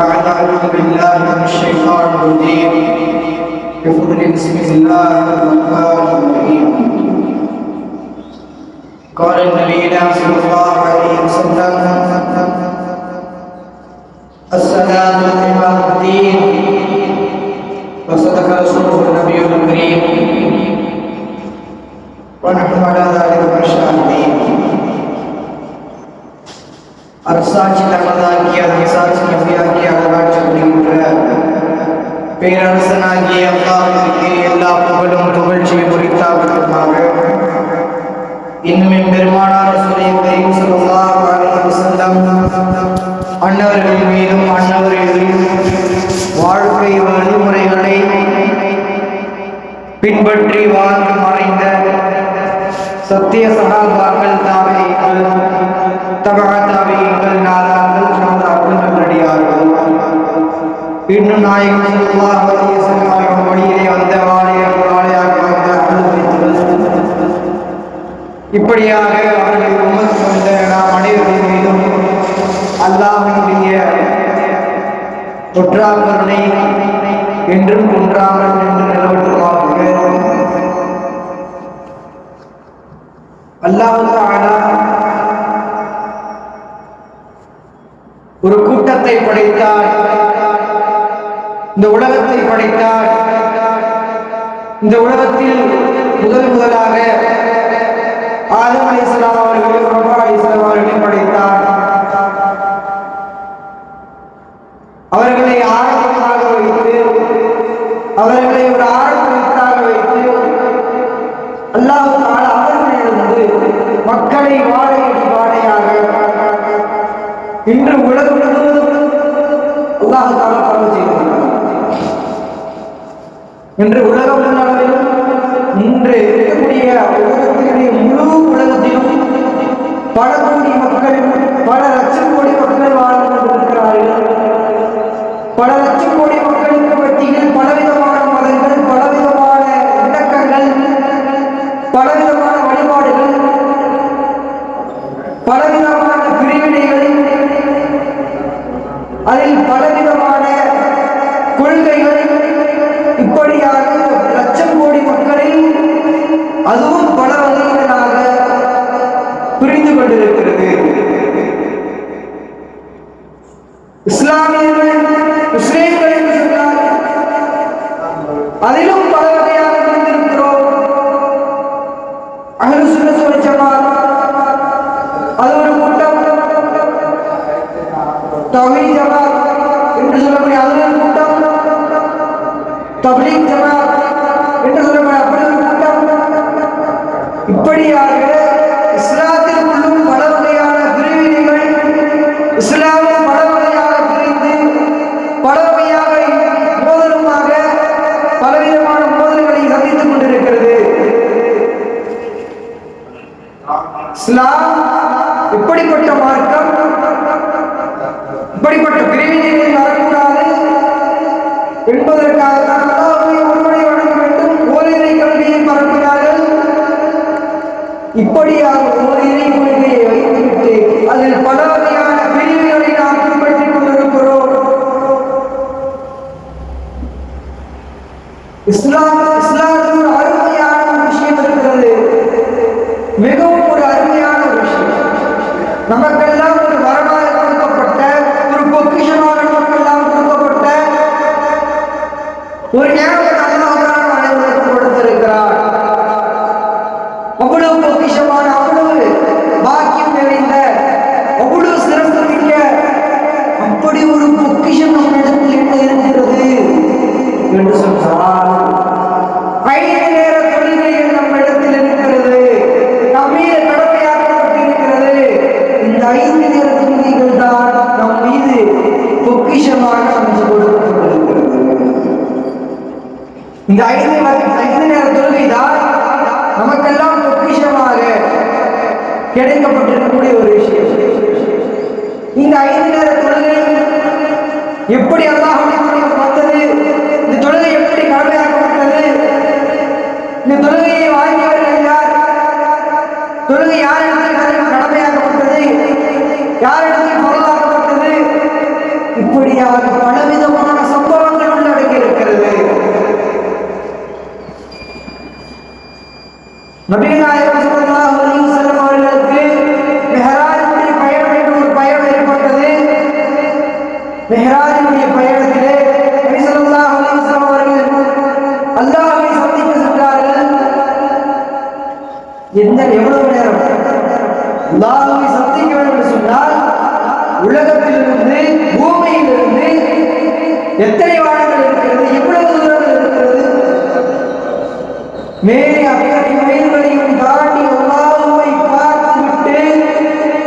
بعد أعوذ بالله من الشيطان الرجيم بفضل بسم الله الرحمن الرحيم. قال النبي صلى الله عليه وسلم: الصلاة عماد الدين. وصدق رسوله النبي الكريم ونحن على ذلك من الشاهدين. அரசாட்சி தமதாக்கிய அரசாட்சி நபியாக்கிய அழகாட்சி புரிகின்ற பேரரசனாகிய அல்லாஹ்விற்கு எல்லா புகழும் புகழ்ச்சியும் உரித்தாவதற்காக இன்னும் பெருமானார் ரசூலுல்லாஹி ஸல்லல்லாஹு அலைஹி வஸல்லம் அன்னவர்கள் மீதும் அன்னவர்களின் வாழ்க்கை வழிமுறைகளை பின்பற்றி வாழ்ந்து மறைந்த சத்திய சகாபாக்கள், தாபிஈன்கள், தபஅ-தாபிஈன்கள், நாதாக்கள், ஷஹதாக்கள், நல்லடியார்கள், இன்னும் நாயகம் ஸல்லல்லாஹு அலைஹி வஸல்லம் வழியிலே வந்த வாழையாக வந்த அஹ்லுல் இப்படியாக அவர்கள் உம்மத் வந்த நாம் அனைவரின் மீதும் அல்லாஹ்வினுடைய ஒற்றாக்கருணை என்றும் குன்றாமல் என்று நிலவட்டுமாக. அல்லாஹ் தஆலா ஒரு கூட்டத்தை படைத்தார், இந்த உலகத்தை படைத்தார். இந்த உலகத்தில் முதலாக ஆதம் அலைஹிஸ்ஸலாம் அவர்களையும் ஹவ்வா அலைஹிஸ்ஸலாம் அவர்களையும் படைத்தார். அவர்களை ஆரம்பமாக வைத்து, அவர்களை ஒரு ஆரம்பத்தாக வைத்து அல்லாஹ் தஆலா அவர்களிலிருந்து மக்களை வாழையடி வாழையாக இன்று உலகம் முழுவதும் அல்லாஹ் தஆலா பரவ செய்கிறார். இன்று உலகம் முழுவதிலும் இன்று இருக்கக்கூடிய உலகத்தினுடைய முழு உலகத்திலும் பல கோடி மக்கள், பல லட்சம் கோடி மக்கள் வாழ்ந்து கொண்டிருக்கிறார்கள். பல லட்சம் கோடி மக்களுக்கு மத்தியில் பலவிதமான மதங்கள், பலவிதமான இலக்கங்கள், பலவிதமான வழிபாடுகள், பலவிதமான பிரிவினைகள், அதில் பலவிதமான கொள்கைகள், இப்படியாக லட்சம் கோடி மக்களில் அதுவும் பல வகைகளாக புரிந்து கொண்டிருக்கிறது. இஸ்லாமியர்கள், முஸ்லிம்கள் என்று சொன்னால் அதிலும் பல வகையாக பிரிந்திருக்கிறோம். அஹ்லுஸ் சுன்னத் வல் ஜமாஅத் அது ஒரு கூட்டம், தௌஹீத் ஜமாஅத் என்று சொல்லக்கூடிய அது ஒரு கூட்டம், தப்லீக் ஜமாஅத் என்று சொல்லக்கூடிய அப்படி ஒரு கூட்டம். இப்படியாக இஸ்லாத்திற்குள்ளும் பல வகையான பிரிவினைகள், இஸ்லாமும் பல வகையாக பிரிந்து பல வகையாக மோதலுமாக பலவிதமான மோதல்களை சந்தித்துக் கொண்டிருக்கிறது. இஸ்லாம் இப்படிப்பட்ட மார்க்கம், இப்படிப்பட்ட பிரிவினைகள் வரக்கூடாது என்பதற்காக அல்லாஹ்வை ஒருவனை வணங்க வேண்டும், ஓரிரை கொள்கையை பரப்பினார்கள். இப்படியாக ஓரிரை கொள்கையை வைத்துவிட்டு அதில் பல வகையான பிரிவுகளை நாம் பின்பற்றிக் கொண்டிருக்கிறோம். இஸ்லாத்தில் ஒரு அருமையான ஒரு விஷயம் இருக்கிறது, மிகவும் ஒரு அருமையான ஒரு விஷயம். நமக்கெல்லாம் ஒரு வரமாக கொடுக்கப்பட்ட, ஒரு பொக்கிஷமாக நமக்கெல்லாம் கொடுக்கப்பட்ட ஒரு ஞானத்தை அல்லாஹ் அனைவருக்கும் கொடுத்திருக்கிறார். அவ்வளவு பொக்கிஷமான, அவ்வளவு பாக்கியம் நிறைந்த, அவ்வளவு சிறப்பு மிக்க அப்படி ஒரு பொக்கிஷம் நம்மிடத்தில் என்ன இருக்கிறது என்று சொன்னால் 5 நேர தொழுகைகள் நம்மிடத்தில் இருக்கிறது, நம்மீது கடமையாக்கப்பட்டிருக்கிறது. இந்த 5 நேர தொழுகைகள் தான் நம் மீது பொக்கிஷமாக நமக்கு கொடுக்கப்பட்டிருக்கிறது. இந்த 5 நேர தொழுகை தான் நமக்கெல்லாம் பொக்கிஷமாக கிடைக்கப்பட்டிருக்கக்கூடிய ஒரு விஷயம். இந்த 5 நேர தொழுகை எப்படி அல்லாஹ்வுடைய வந்தது, இந்த தொழுகை எப்படி கடமையாக்கப்பட்டது, இந்த தொழுகையை வாங்கியவர்கள் யார், தொழுகை யாரிடத்தில் கடமையாக்கப்பட்டது, யாரிடத்தில் பொருளாக்கப்பட்டது, இப்படியாக நபிகள் நாயகம் ஸல்லல்லாஹு அலைஹி வஸல்லம் அவர்களுக்கு மிஹ்ராஜுடைய பயணம் என்று ஒரு பயணம் ஏற்பட்டது. மிஹ்ராஜுடைய பயணத்திலே நபி ஸல்லல்லாஹு அலைஹி வஸல்லம் அவர்கள் அல்லாஹ்வை சந்திக்க சென்றார்கள். எவ்வளவு நேரம் அல்லாஹ்வை சந்திக்க வேண்டும் என்று சொன்னால் உலகத்திலிருந்து பூமியிலிருந்து எத்தனை வானங்கள் இருக்கிறது, எவ்வளவு தூரங்கள் இருக்கிறது, மேலே அத்தனை மேல்களையும் தாண்டி அல்லாஹ்வை பார்த்துவிட்டு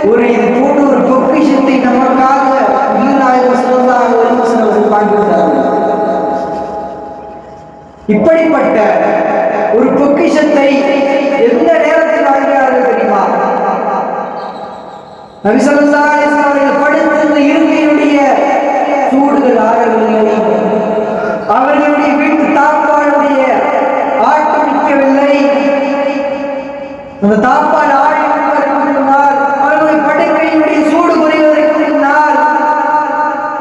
ஒரு இது போன்ற ஒரு பொக்கிஷத்தை நமக்காக நபிகள் ஸல்லல்லாஹு அலைஹி வஸல்லம் காண்பித்தார்கள். இப்படிப்பட்ட ஒரு பொக்கிஷத்தை எந்த நேரத்தில் வாழ்கிறார்கள் தெரியுமா? நபி ஸல்லல்லாஹு அலைஹி வஸல்லம் அவர்கள் படுத்திருந்த இருக்கையுடைய சூடுகள் ஆறவில்லை, அவர்களுடைய வீட்டு தாப்பாளுடைய ஆட்டம் நிற்கவில்லை. அந்த தாப்பால் ஆடினால் அவர்களுடைய படுக்கையுடைய சூடு குறைவதற்கு முன்னால்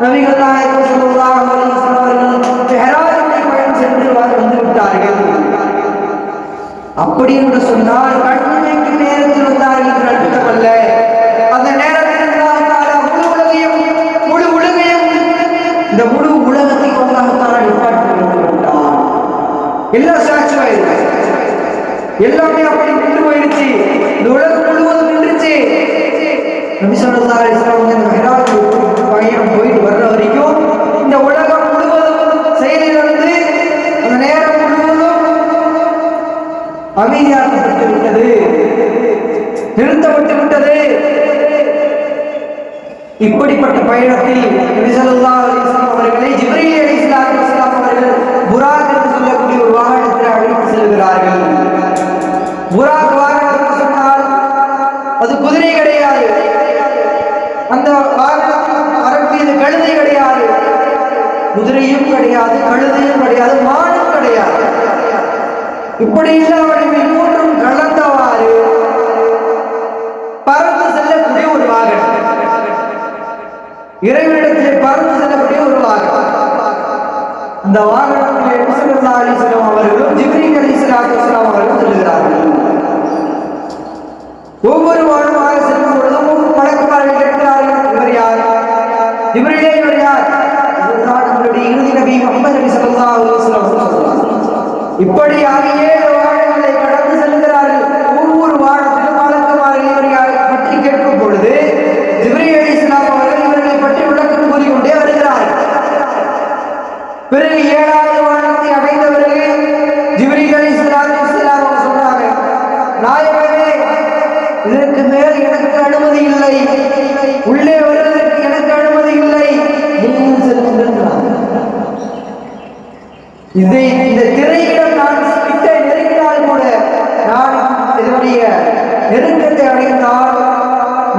நபிகள் நாயகம் ஸல்லல்லாஹு அலைஹி வஸல்லம் அவர்கள் மிஹ்ராஜுடைய பயணம் சென்று வந்து விட்டார்கள். அப்படி என்று சொன்னால் கண்ணுக்கு நேரத்தில் வந்தார்கள் என்று அர்த்தமல்ல. அந்த நேரத்தில் முழு உலகையும் இந்த முழு உலகத்தை அல்லாஹ் நிப்பாட்டி விட்டார். எல்லாம் சாட்சியாயிருக்கு, எல்லாமே அப்படி நின்று போயிடுச்சு. இந்த உலகம் முழுவதும் நின்றுச்சு. நபி ஸல்லல்லாஹு அலைஹி வஸல்லம் மிஹ்ராஜ் பயணம் போயிட்டு வர்ற வரைக்கும் இந்த உலகம் முழுவதும் செயலிலிருந்து அந்த நேரம் முழுவதும் அமைதியாக்கப்பட்டு விட்டது, நிறுத்தப்பட்டு விட்டது. இப்படிப்பட்ட பயணத்தில் நபி ஸல்லல்லாஹு அலைஹி வஸல்லம் அவர்களை ஜிப்ரீல் அலைஹிஸ்ஸலாத்து வஸலாம் அவர்கள் புராக் என்று சொல்லக்கூடிய ஒரு வாகனத்தில் அழைத்து செல்கிறார்கள். புராக் வாகனம் என்று சொன்னால் அது குதிரை கிடையாது, அந்த வாகனத்தில் அரபியது கழுதை கிடையாது, குதிரையும் கிடையாது, கழுதையும் கிடையாது, மானும் கிடையாது. இப்படி இல்லாமல் மூன்றும் கலந்தவாறு பறந்து செல்லக்கூடிய ஒரு வாகனம், இறைவனிடத்திலே பறந்து செல்லக்கூடிய ஒரு வாகனம். அந்த வாகனத்திலே நபி ஸல்லல்லாஹு அலைஹி வஸல்லம் அவர்களும் ஜிப்ரீல் அலைஹிஸ்ஸலாத்து வஸலாம் அவர்களும் செல்கிறார்கள். ஒவ்வொரு வாகனமாக செல்லும் பொழுதும் மலக்குமார்கள் கேட்கிறார்கள், இவர் யார்? ஜிப்ரீலே, இவர் யார்? இவர்தான் நம்மளுடைய இறுதி நபி முஹம்மது நபி ஸல்லல்லாஹு அலைஹி வஸல்லம். இப்படியாக 7 வாகனங்களை கடந்து செல்கிறார்கள். ஒவ்வொரு வாகனத்திலும் மலக்குமார்கள் இவர்களை பற்றி கேட்கும் பொழுது ஜிப்ரீல் அலைஹிஸ்ஸலாம் அவர்கள் இவர்களை பற்றி விளக்கம் கூறிக்கொண்டே வருகிறார்கள். பிறகு 7வது வாகனத்தை அடைந்த பிறகு ஜிப்ரீல் அலைஹிஸ்ஸலாத்து வஸலாம் அவங்க சொன்னாங்க, நாயகமே, இதற்கு மேல் எனக்கு அனுமதி இல்லை, உள்ளே வருவதற்கு எனக்கு அனுமதி இல்லை, நீங்கள் செல்லுங்கள். இந்த திரையிடம் நான் கிட்ட நெருங்கினால் கூட நான் இதனுடைய நெருக்கத்தை அடைந்தால்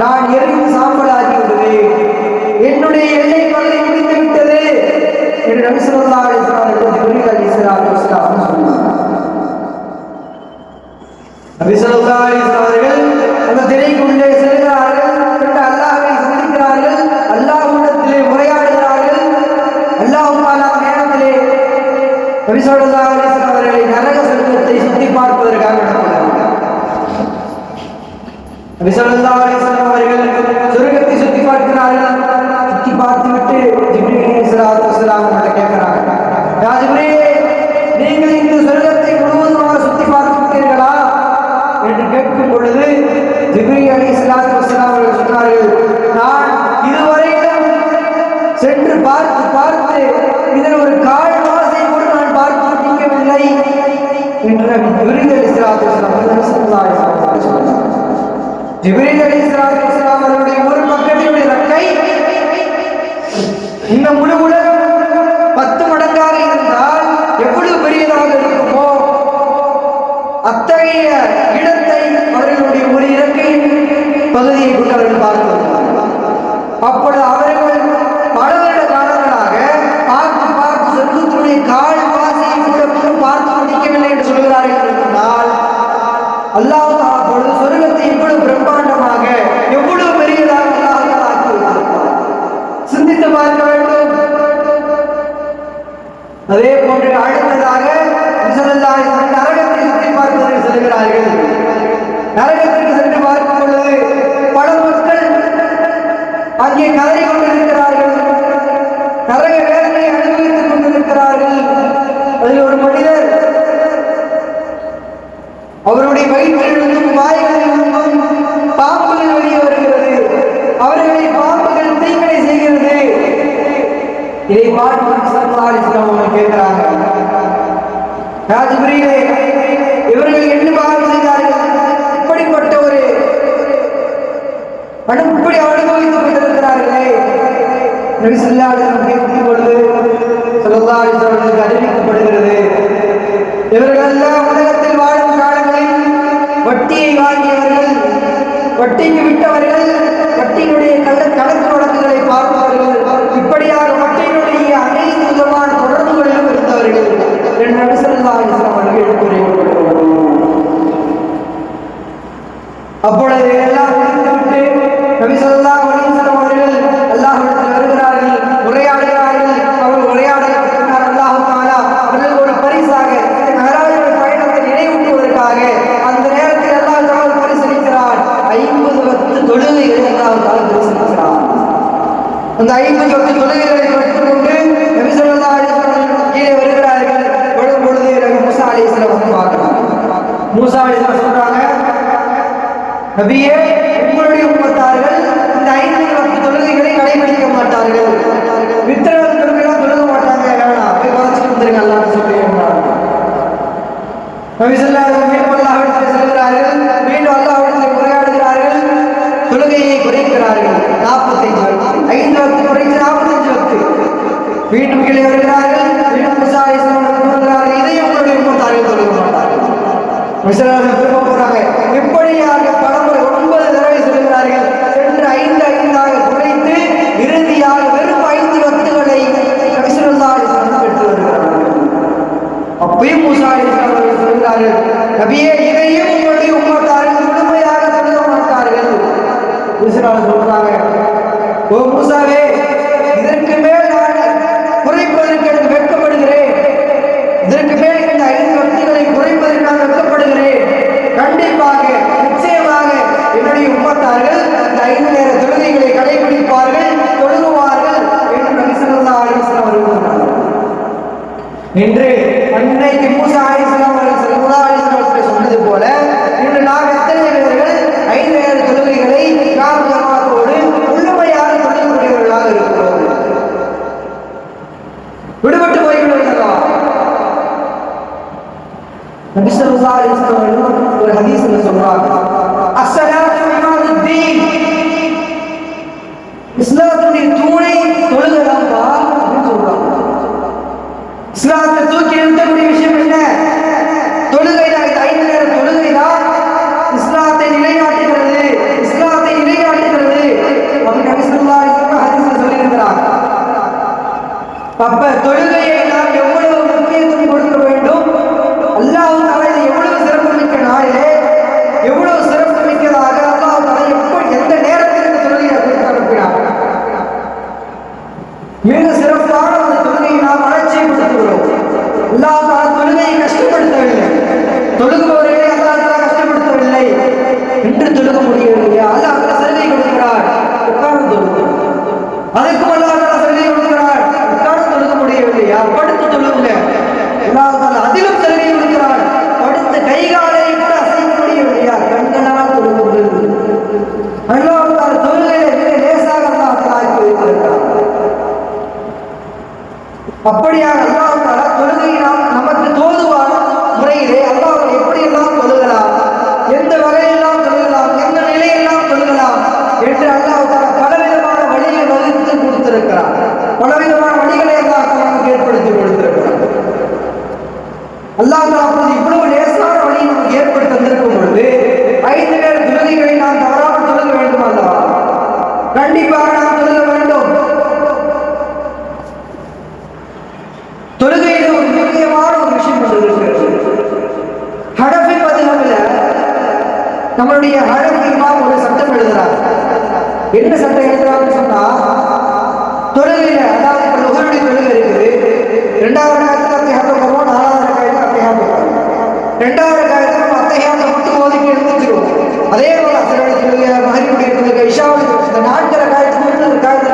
நான் எரிந்து சாம்பலாகி விடுவேன், என்னுடைய எல்லை பகுதி முடிந்து விட்டது என்று நபி ஸல்லல்லாஹு அலைஹி வஸல்லம் ஜிப்ரீல் அலைஹிஸ்ஸலாத்து வஸலாம் சொன்னார். நபி ஸல்லல்லாஹு அலைஹி வஸல்லம் அவர்கள் அந்த திரைக்குள்ளே செல்கிறார்கள், அல்லாஹ்வை சந்திக்கிறார்கள், அல்லாஹ்விடத்திலே முறையாடுகிறார்கள். அல்லாஹ் தஆலா நேரத்திலே நபி ஸல்லல்லாஹு அலைஹி வஸல்லம் அவர்களை நரக சொர்க்கத்தை சுற்றி பார்ப்பதற்காக அனுப்புகிறார்கள். நபி ஸல்லல்லாஹு அலைஹி வஸல்லம் அவர்கள் சொர்க்கத்தை சுற்றி பார்க்கிறார்கள். சுற்றி பார்த்துவிட்டு ஜிப்ரீல் அலைஹிஸ்ஸலாத்து வஸலாம் அவர்களை கேட்கிறாங்க, யா ஜிப்ரீல், நீங்கள் இந்த சொர்க்கத்தை முழுவதுமாக சுற்றி பார்த்துவிட்டீர்களா என்று கேட்கும் பொழுது ஜிப்ரீல் அலைஹிஸ்ஸலாத்து வஸலாம் அவர்கள் சொன்னார்கள், நான் இதுவரையிலும் சென்று பார்த்து இதில் ஒரு கால் வாசை கூட நான் பார்த்து முடிக்கவில்லை என்று ஜிப்ரீல் அலைஹிஸ்ஸலாத்து வஸலாம் சொன்னார்கள். ஜிப்ரீல் அலைஹிஸ்ஸலாத்து வஸலாம் அவருடைய ஒரு பக்கத்தினுடைய ரெக்கை இந்த முழு உலகம் 10 மடங்காக இருந்தால் எவ்வளவு பெரியதாக இருக்குமோ அத்தகைய இடத்தை அவர்களுடைய ஒரு இறக்கை பகுதியை கொண்டு அவர்கள் பார்த்து, அப்பொழுது அவர்கள் பல வருட காலங்களாக பார்த்து சொர்க்கத்தினுடைய கால் வாசியை கூட பார்த்து முடிக்கவில்லை என்று சொல்கிறார்கள் என்று சொன்னால், அல்லாஹ் அப்பொழுது சொர்க்கத்தை இவ்வளவு பிரம்மாண்டமாக எவ்வளவு பெரியதாக அல்லாஹ் ஆக்கி வைத்திருக்கிறார். சிந்தித்து பார்க்க வேண்டும். அதே போன்று அடுத்ததாக நரகத்தை சுற்றி பார்ப்பதற்கு செல்கிறார்கள். கதறி கொண்டிருக்கிறார்கள், நரக வேதனை அனுபவித்துக் கொண்டிருக்கிறார்கள். அதில் ஒரு மனிதர் அவருடைய வயிற்றிலிருந்தும் வாய்களிலிருந்தும் பாம்புகள் வெளியே வருகிறது. அவர்களை பாம்புகள் தீங்கடை செய்கிறது. இதை பார்த்து கேட்கிறாங்க, ராஜபுரியிலே இவர்கள் என்ன பாவம் செய்தார்கள்? இப்படிப்பட்ட ஒரு இப்படி அனுபவித்துக் கொண்டிருக்கிறார்களே. நபி ஸல்லல்லாஹு அலைஹி வஸல்லம் கேட்கும் பொழுது ஸல்லல்லாஹு அலைஹி வஸல்லம் அறிவிக்கப்படுகிறது, இவர்கள் எல்லாம் உலகத்தில் வாழும் காலங்களில் வட்டியை வாங்கியவர்கள், வட்டிக்கு விட்டவர்கள், வட்டியினுடைய கணக்கு வழக்குகளை பார்ப்பவர்கள், இப்படியாக வட்டியினுடைய அனைத்து விதமான தொடர்புகளிலும் இருந்தவர்கள் என்று நபி ஸல்லல்லாஹு அலைஹி வஸல்லம் அவர்கள் எடுத்துரைக்கப்பட்டுள்ளனர். அப்பொழுது எல்லாம் முடித்துவிட்டு நபி ஸல்லல்லாஹு அலைஹி வஸல்லம் அவர்கள் அல்லாஹ்விடத்தில் வருகிறார்கள், உரையாடுகிறார்கள். அவர்கள் உரையாடலுக்கு பின்னர் அல்லாஹ் தஆலா அவர்கள் ஒரு பரிசாக மஹராஜுடைய பயணத்தை நினைவூட்டுவதற்காக அந்த நேரத்தில் அல்லாஹ் தஆலா பரிசளிக்கிறார். 50 வக்து தொழுகைகளை அல்லாஹ் தஆலா பரிசளிக்கிறார். அந்த 50 வக்து தொழுகைகளை பெற்றுக்கொண்டு நபி ஸல்லல்லாஹு அலைஹி வஸல்லம் கீழே வருகிறார்கள். வரும் பொழுது நபி மூஸா அலைஹிஸ்ஸலாம் வந்து பார்க்கிறாங்க. மூஸா அலைஹிஸ்ஸலாம் சொல்றாங்க, நபியே, உங்களுடைய உம்மத்தார்கள் இந்த 5 வக்து தொழுகைகளை கடைபிடிக்க மாட்டார்கள், வித்திரவன் தொழுகைலாம் தொழுக மாட்டாங்க, வேணாம் போய் குறைச்சிட்டு வந்துருங்க அல்லாஹ்னு சொல்லி நபி ஸல்லல்லாஹு அலைஹி வஸல்லம் அல்லாஹ்விடத்தில் செல்கிறார்கள். மீண்டும் அல்லாஹ்விடத்தில் உரையாடுகிறார்கள். தொழுகையை குறைக்கிறார்கள். 45 வக்து, 5 வக்து குறைத்து 45 வக்து. மீண்டும் கீழே வருகிறார்கள். மீண்டும் மூஸா அலைஹிஸ்ஸலாம் சொல்கிறார்கள், இதையும் உங்களுடைய உம்மத்தார்கள் தொழுக மாட்டார்கள். விசராஜன் திரும்ப போறாங்க. எப்படியாக பலமுறை 9 தடவை சொல்கிறார்கள். சென்று 5 குறைத்து இறுதியாக வெறும் 5 வக்துகளை நபி ஸல்லல்லாஹு அலைஹி வஸல்லம் பெற்று வருகிறார்கள். அப்பயும் மூஸா அலைஹிஸ்ஸலாம் அவர்கள் சொல்கிறார்கள், நபியே, இதையும் உங்களுடைய உம்மத்தார்கள் முழுமையாக தொழுக மாட்டார்கள். விசராஜன் சொல்றாங்க, ஓ மூஸாவே, இதற்கு மேல் நான் குறைப்பதற்கு எனக்கு வெட்கப்படுகிறேன். இதற்கு மேல் இந்த 5 வக்துகளை குறைப்பதற்கு நான் வெட்கப்படுகிறேன். கண்டிப்பாக நிச்சயமாக என்னுடைய உம்மத்தார்கள் இந்த 5 நேர தொழுகைகளை கடைபிடிப்பார்கள், தொழுகுவார்கள் என்று நபி ஸல்லல்லாஹு அலைஹி வஸல்லம் அவர்கள் என்று அன்னைக்கு மூஸா அலைஹிஸ்ஸலாம் அவர்கள் ஸல்லல்லாஹு அலைஹி வஸல்லம் சொன்னது போல இன்று நாம் எத்தனை பேர்கள் 5 நேர தொழுகைகளை நாம் ஜமாத்தோடு முழுமையாக தொழுகக்கூடியவர்களாக இருக்கிறோம்? விடுபட்டு போய்விடுகிறதா? நபி ஸல்லல்லாஹு அலைஹி வஸல்லம் ஒரு ஹதீஸ்ல சொல்றாங்க, அஸ்ஸலாத்து இமாதுத்தீன், இஸ்லாத்துடைய தூணை தொழுகைதான்ப்பா அப்படின்னு சொல்றாங்க. இஸ்லாத்தை தூக்கி நிறுத்தக்கூடிய விஷயம் என்ன? தொழுகை தான். 5 நேர தொழுகை தான் இஸ்லாத்தை நிலைநாட்டுகிறது, இஸ்லாத்தை நிலைநாட்டுகிறது அப்படின்னு நபி ஸல்லல்லாஹு அலைஹி வஸல்லம் ஹதீஸ்ல சொல்லியிருக்கிறாங்க. அப்ப தொழுகையை நாம் எவ்வளவு முக்கியத்துவம் கொடுக்க வேண்டும், அல்லாஹ் தஆலா எவ்வளவு சிறப்புமிக்க நாளிலே எவ்வளவு சிறப்புமிக்கதாக அல்லாஹ் தஆலா எப்படி எந்த நேரத்தில் தொழுகையை கொடுத்து அனுப்பினார். மிக சிறப்பான அந்த தொழுகையை நாம் அலட்சியப்படுத்துகிறோம். அல்லாஹ் தஆலா தொழுகையை கஷ்டப்படுத்தவில்லை, தொழுகுபவர்களை அல்லாஹ் தஆலா கஷ்டப்படுத்தவில்லை. என்று தொழுக முடியவில்லையா? அல்லாஹ் தஆலா சலுகை கொடுக்கிறார், உட்கார்ந்து தொழுக. அதுக்கும் அல்லாஹ் தஆலா சலுகை கொடுக்கிறார், உட்கார்ந்து தொழுக முடியவில்லையா? படுத்து தொழுங்க. அல்லாஹ் தஆலா அதிலும் சலுகை கொடுக்கிறார், படுத்து கைகாலை கூட அசைக்க முடியவில்லையா? கண்களால் தொழுகுங்கள். அல்லாஹ் தஆலா தொழுகையை மிக லேசாக அல்லாஹ் தஆலா ஆக்கி வைத்திருக்கிறார். அப்படியாக அல்லாஹ் தஆலா தொழுகையை நமக்கு தோதுவான முறையிலே அல்லாஹ் எப்படியெல்லாம் தொழுகலாம், எந்த வகையெல்லாம் தொழுகலாம், எந்த நிலையெல்லாம் தொழுகலாம் என்று அல்லாஹ் தஆலா பலவிதமான வழியை வகுத்து கொடுத்திருக்கிறார். பலவிதமான வழிகளை அல்லாஹ் தஆலா நமக்கு ஏற்படுத்தி கொடுத்திருக்கிறார். அல்லாஹ் தஆலா இவ்வளவு லேசான வழியை நமக்கு ஏற்படுத்தி தந்திருக்கும் பொழுது 5 நேர தொழுகைகளை நாம் தவறாமல் தொழுக வேண்டும் அல்லவா? கண்டிப்பாக நாம் தொழுக வேண்டும். தொழுகையில ஒரு முக்கியமான ஒரு விஷயம் இருக்கிறது. ஹனஃபி மதுஹப்ல நம்மளுடைய ஹனஃபி இமாம் ஒரு சட்டம் எழுதுறார். என்ன சட்டம் எழுதுறாருன்னு சொன்னா, தொழுகையில அதாவது இப்ப லுஹருடைய தொழுகை இருக்குது, 2வது ரக்காத்துல அத்தஹியாத்து போடுவோம், 4வது ரக்காத்துல அத்தஹியாத்து போடுவோம். 2வது ரக்காத்துல நம்ம அத்தஹியாத்தை மட்டும் ஓதிட்டு எழுந்திருச்சிருவோம். அதே போல அசருடைய தொழுகை, மஹரிபுடைய தொழுகை, இஷாவுடைய தொழுகை, இந்த 4 ரக்காத்துக்கு 3 ரக்காத்துல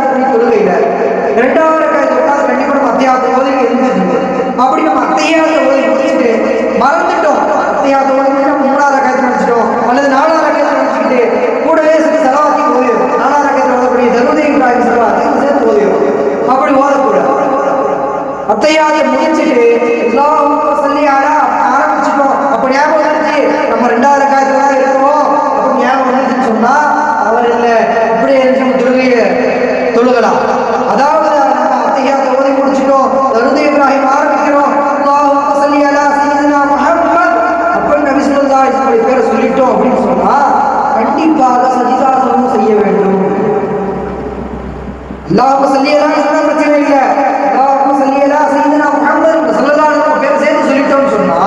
அத்தையாதை முடிச்சுட்டு அல்லாஹும்ம ஸல்லி அலா ஆரம்பிச்சிட்டோம். அப்ப ஞாபகம் வந்துச்சு நம்ம 2வது ரக்காத்துல தான் இருக்கிறோம். அப்ப ஞாபகம் வந்துச்சுன்னு சொன்னா அவர் இல்லை, அப்படியே இருந்துச்சு நம்ம தொழுகலாம். அதாவது நம்ம அத்தையாதை ஓதி முடிச்சிட்டோம், தருது இப்ராஹிம் ஆரம்பிக்கிறோம், அல்லாஹும்ம ஸல்லி அலா சய்யிதினா முஹம்மத் அப்ப நபி ஸல்லல்லாஹு அலைஹி வஸல்லம் பேரை சொல்லிட்டோம் அப்படின்னு சொன்னா கண்டிப்பாக சஜிதா சமூகம் செய்ய வேண்டும். அல்லாஹும்ம ஸல்லி அலா சொன்னா பிரச்சனை இல்லை, அல்லாஹும்ம ஸல்லி அலா சய்யிதினா முஹம்மத் ஸல்லல்லாஹு அலைஹி வஸல்லம் பேரை சேர்த்து சொல்லிட்டோம்னு சொன்னா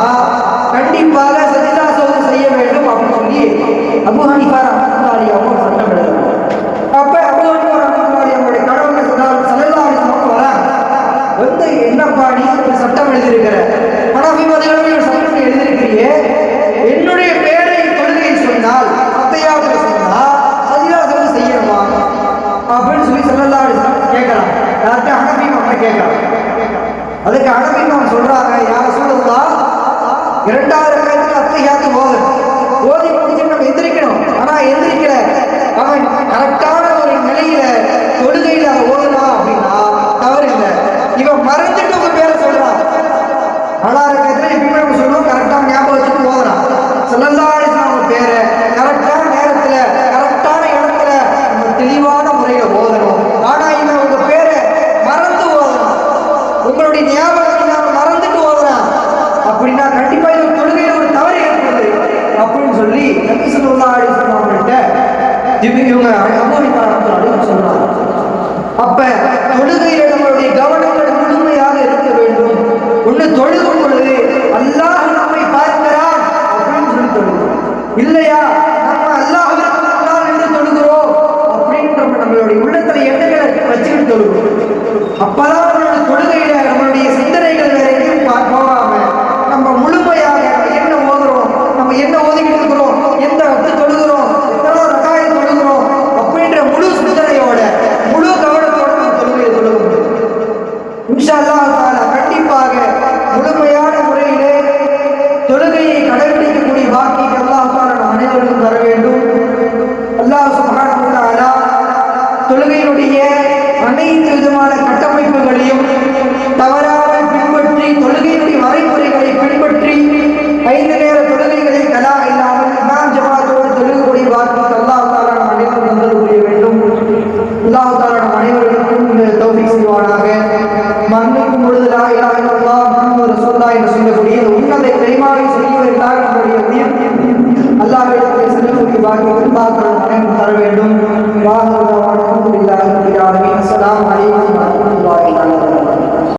கண்டிப்பாக சஜிதா சமூகம் செய்ய வேண்டும் அப்படின்னு சொல்லி அபூ ஹனீஃபா ரஹ்மத்துல்லாஹி அலைஹி அவங்க சட்டம் எழுதுறாங்க. அப்ப அபூ ஹனீஃபா ரஹ்மத்துல்லாஹி அவங்களுடைய கடவுள் ஸல்லல்லாஹு அலைஹி வஸல்லம் வராங்க வந்து, என்னப்பா நீ ஒரு சட்டம் எழுதியிருக்கிற, ஹனஃபி மதுஹபில் சட்டம் எழுதியிருக்கிறியே, என்னுடைய பேரை தொழுகையில் சொன்னால் அத்தையாவது சொன்னா சஜிதா சமூகம் செய்யணுமா அப்படின்னு சொல்லி ஸல்லல்லாஹு அலைஹி வஸல்லம் கேட்கறாங்க. யார்கிட்ட? ஹனஃபி இமாம்கிட்ட கேட்கறாங்க. அதுக்கு ஹனஃபி இமாம் சொல்றாங்க, யா ரசூலல்லாஹ் 2வது ரக்காத்துல அத்தையாத்து ஓதி முடிச்சு நம்ம எந்திரிக்கணும். ஆனா எந்திரிக்கல, அவன் கரெக்டான ஒரு நிலையில தொழுகையில ஓதுனா அப்படின்னா தவறு இல்லை. இவன் மறந்துட்டு உங்க பேரை சொல்றான். 4வது ரக்காத்துல எப்பயுமே நம்ம சொல்லுவோம் கரெக்டான ஞாபகம் வச்சுட்டு ஓதுறான். ஸல்லல்லாஹு அலைஹி வஸல்லம் பேரை கரெக்டான நேரத்துல கரெக்டான இடத்துல நம்ம தெளிவான முறையில ஓதணும். ஆனா இவன் உங்க பேரை மறந்து ஓதுறான், உங்களுடைய ஞாபகம் இல்லாம மறந்துட்டு ஓதுறான் அப்படின்னா கண்டிப்பா இது தொழுகையில ஒரு தவறு ஏற்படுது அப்படின்னு சொல்லி நபி ஸல்லல்லாஹு அலைஹி வஸல்லம் அவங்கள்ட்ட இவங்க அபூ ஹனீஃபா ரஹ்மத்துல்லாஹி அலைஹி சொல்றாங்க. அப்ப தொழுகையில நம்மளுடைய கவனங்கள் முழுமையாக இருக்க வேண்டும். ஒண்ணு தொழுகும் பொழுது அல்லாஹ் நம்மை பார்க்கிறான் அப்படின்னு சொல்லி தொழுகிறோம், இல்லையா நம்ம அல்லாஹ்விற்கு முன்னால் நின்று தொழுகிறோம் அப்படின்னு நம்மளுடைய உள்ளத்துல எண்ணங்களை வச்சுக்கிட்டு தொழுகிறோம். அப்பதான் நம்மளுடைய தொழுகையில நம்மளுடைய சிந்தனைகள் வேற எங்கேயும் போகாம நம்ம முழுமையாக என்ன ஓதுறோம், நம்ம என்ன ஓதிக்கிட்டு இருக்கிறோம், எந்த வக்து தொழுகிறோம், எத்தனை ரக்காயத் தொழுகிறோம் அப்படின்ற முழு சிந்தனையோட முழு கவனத்தோட நம்ம தொழுகையை தொழுக முடியும். இன்ஷா அல்லாஹ் தஆலா கண்டிப்பாக முழுமையான முறையிலே தொழுகையை கடைபிடிக்கக்கூடிய பாக்கியத்தை அல்லாஹ் தஆலா நம் அனைவருக்கும் தர வேண்டும். அல்லாஹ் சுப்ஹானஹு வ தஆலா தொழுகையினுடைய அனைத்து விதமான கட்டமைப்புகளையும் தவறாமல் பின்பற்றி தொழுகையினுடைய வரைமுறைகளை பின்பற்றி 5 நேர தொழுகைகளை கலா இல்லாமல் இமாம் ஜமாத்தோடு தொழுகக்கூடிய பாக்கியத்தை அல்லாஹ் தஆலா நம் அனைவருக்கும் தந்தது புரிய வேண்டும். அல்லாஹ் தஆலா நம் அனைவருக்கும் இந்த தௌஃபீக் செய்வானாக. மன்னிக்கும் பொழுது லா இலாஹா இல்லல்லாஹ் முஹம்மது ரசூலுல்லாஹ் என்று சொல்லக்கூடிய உன்னத கலிமாவை சொல்லுவதற்காக நம்முடைய அல்லாஹ்விடத்தில் செல்லக்கூடிய பாக்கியத்தை அல்லாஹ்